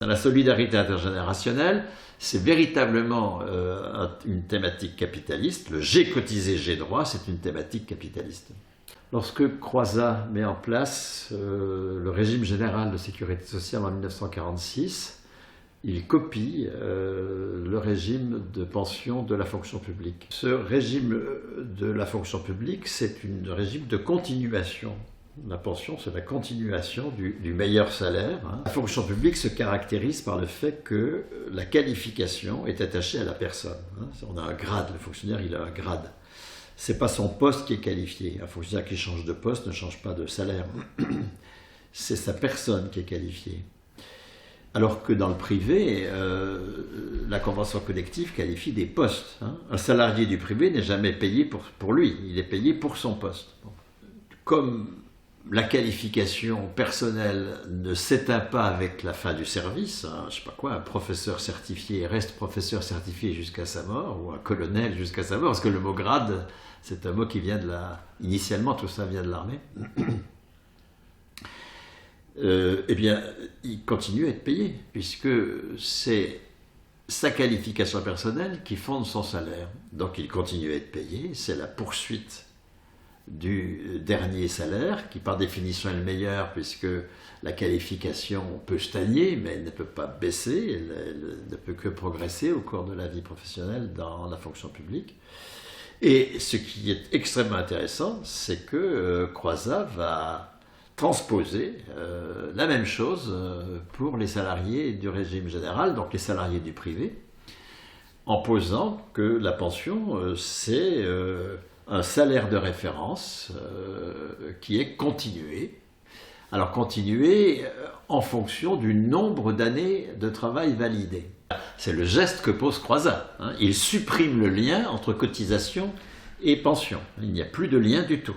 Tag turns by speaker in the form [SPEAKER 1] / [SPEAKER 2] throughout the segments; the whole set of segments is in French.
[SPEAKER 1] La solidarité intergénérationnelle, c'est véritablement une thématique capitaliste. Le j'ai cotisé, j'ai droit, c'est une thématique capitaliste. Lorsque Croizat met en place le régime général de sécurité sociale en 1946, il copie le régime de pension de la fonction publique. Ce régime de la fonction publique, c'est un régime de continuation. La pension, c'est la continuation du meilleur salaire. La fonction publique se caractérise par le fait que la qualification est attachée à la personne. On a un grade, le fonctionnaire, il a un grade. Ce n'est pas son poste qui est qualifié. Un fonctionnaire qui change de poste ne change pas de salaire. C'est sa personne qui est qualifiée. Alors que dans le privé, la convention collective qualifie des postes. Un salarié du privé n'est jamais payé pour lui, il est payé pour son poste. Comme la qualification personnelle ne s'éteint pas avec la fin du service, je sais pas quoi, un professeur certifié reste professeur certifié jusqu'à sa mort, ou un colonel jusqu'à sa mort, parce que le mot grade, c'est un mot qui vient de la... Initialement, tout ça vient de l'armée. Eh bien, il continue à être payé, puisque c'est sa qualification personnelle qui fonde son salaire. Donc il continue à être payé, c'est la poursuite du dernier salaire, qui par définition est le meilleur, puisque la qualification peut stagner, mais elle ne peut pas baisser, elle ne peut que progresser au cours de la vie professionnelle dans la fonction publique. Et ce qui est extrêmement intéressant, c'est que Croizat va transposer la même chose pour les salariés du régime général, donc les salariés du privé, en posant que la pension, c'est un salaire de référence qui est continué. Alors continué en fonction du nombre d'années de travail validé. C'est le geste que pose Croizat. Il supprime le lien entre cotisation et pension. Il n'y a plus de lien du tout.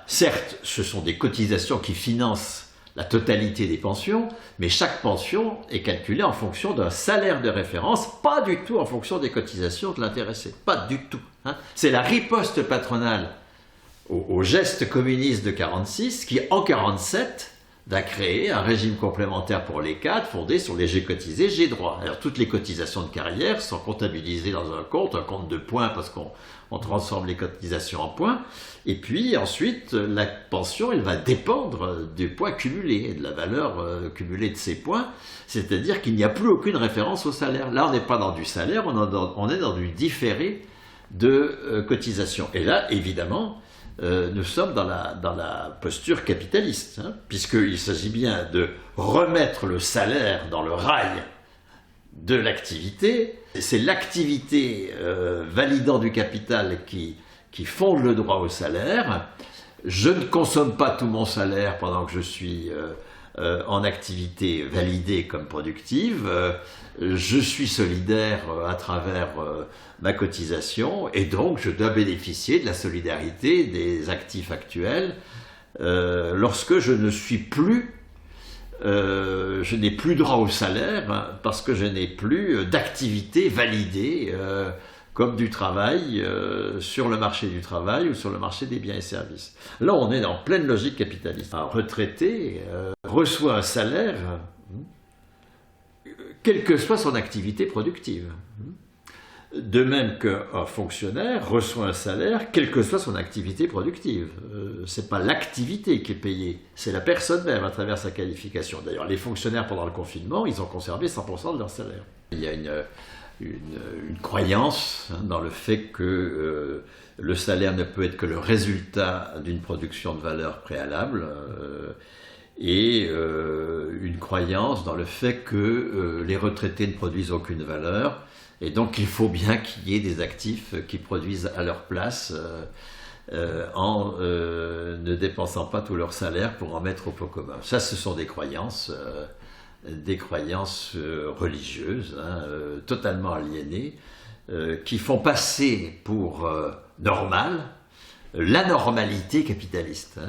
[SPEAKER 1] Certes, ce sont des cotisations qui financent la totalité des pensions, mais chaque pension est calculée en fonction d'un salaire de référence, pas du tout en fonction des cotisations de l'intéressé, pas du tout. C'est la riposte patronale au geste communiste de 1946 qui, en 1947, a créé un régime complémentaire pour les cadres fondé sur les j'ai cotisé, j'ai droit. Alors toutes les cotisations de carrière sont comptabilisées dans un compte de points parce qu'on transforme les cotisations en points. Et puis ensuite, la pension, elle va dépendre du poids cumulé et de la valeur cumulée de ces points. C'est-à-dire qu'il n'y a plus aucune référence au salaire. Là, on n'est pas dans du salaire, on est dans du différé de cotisation. Et là, évidemment, nous sommes dans la posture capitaliste, puisqu'il s'agit bien de remettre le salaire dans le rail de l'activité. C'est l'activité validant du capital qui fonde le droit au salaire. Je ne consomme pas tout mon salaire pendant que je suis en activité validée comme productive. Je suis solidaire à travers ma cotisation et donc je dois bénéficier de la solidarité des actifs actuels lorsque je ne suis plus, je n'ai plus droit au salaire parce que je n'ai plus d'activité validée comme du travail sur le marché du travail ou sur le marché des biens et services. Là, on est en pleine logique capitaliste. Un retraité reçoit un salaire quelle que soit son activité productive. De même qu'un fonctionnaire reçoit un salaire, quelle que soit son activité productive. Ce n'est pas l'activité qui est payée, c'est la personne même à travers sa qualification. D'ailleurs, les fonctionnaires pendant le confinement, ils ont conservé 100% de leur salaire. Il y a une croyance dans le fait que le salaire ne peut être que le résultat d'une production de valeur préalable, et une croyance dans le fait que les retraités ne produisent aucune valeur, et donc il faut bien qu'il y ait des actifs qui produisent à leur place en ne dépensant pas tout leur salaire pour en mettre au pot commun. Ça, ce sont des croyances religieuses, totalement aliénées, qui font passer pour normale la normalité capitaliste.